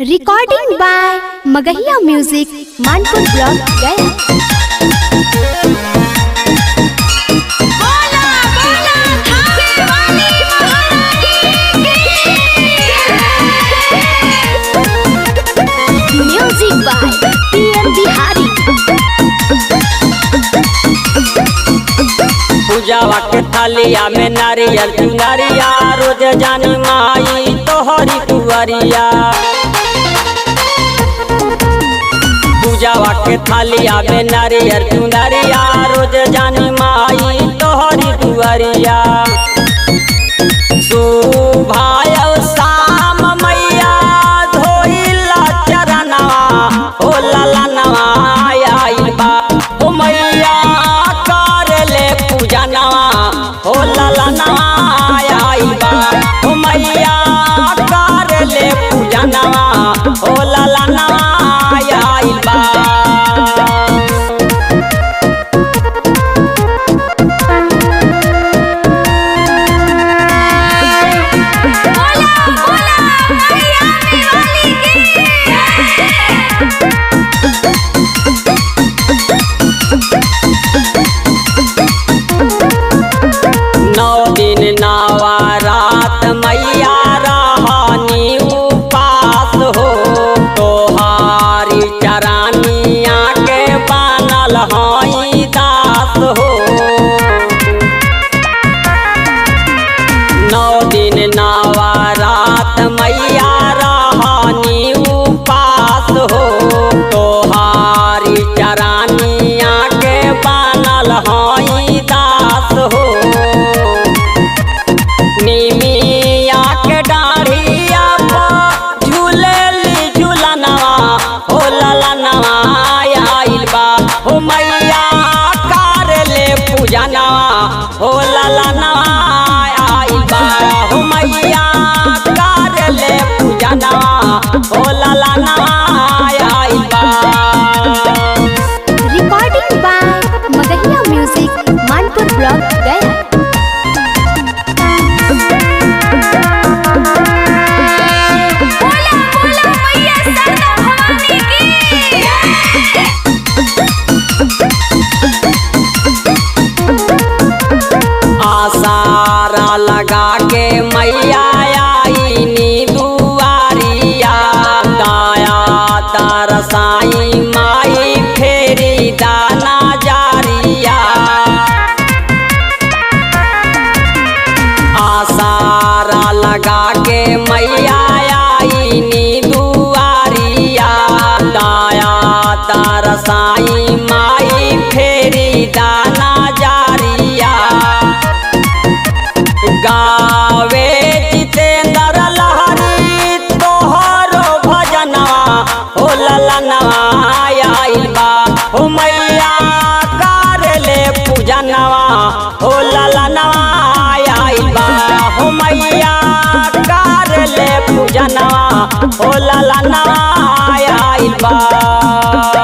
Recording by Magahiya music Manpur block Gaya. Music by PM Bihari. पूजावा के थालिया में नारियल चुनरिया रोज जानी माई तोहरी कुवरिया। पूजावा के थालिया में नारियल चुनरिया रोज जानी माई तोहरी कुवरिया। सुभाय शाम मैया धोइला चरणवा ओ ललनवा आइल बा ओ मैया कर ले पूजनवा ओ ललनवा आइल बा ओ मैया कर ले पूजनवा ओ ललनवा आइल बा। नौ दिन नवरात मैया रहनी उपास हो तोहारी चरानिया के बनल हई दास हो। नौ दिन नवरात मैया रहनी उपास हो तोहारी चरानिया के बनल हई दास हो। निमिया के डाढ़िया पर झूलेली झूलनवा हो ललनवा आइल बा हो मैया कर ले पूजनवा हो ललनवा आइल बा हो मैया कर ले पूजनवा हो ललनवा आइल बा। Recording by Magahiya music Manpur block Gaya. आसारा लगा के मैया आईनी दुआरिया दाया तरसाई माई फेरी दाना जारिया। आसारा लगा के मैया आईनी दुआरिया दाया तरसाई माई फेरी दाना जारिया। गावे जितेंद्र लहरी तोहरो भजनवा हो ललनवा आइल बा हो मैया कर ले पूजनवा हो ललनवा आइल बा हो मैया कर ले पूजनवा हो ललनवा आइल बा।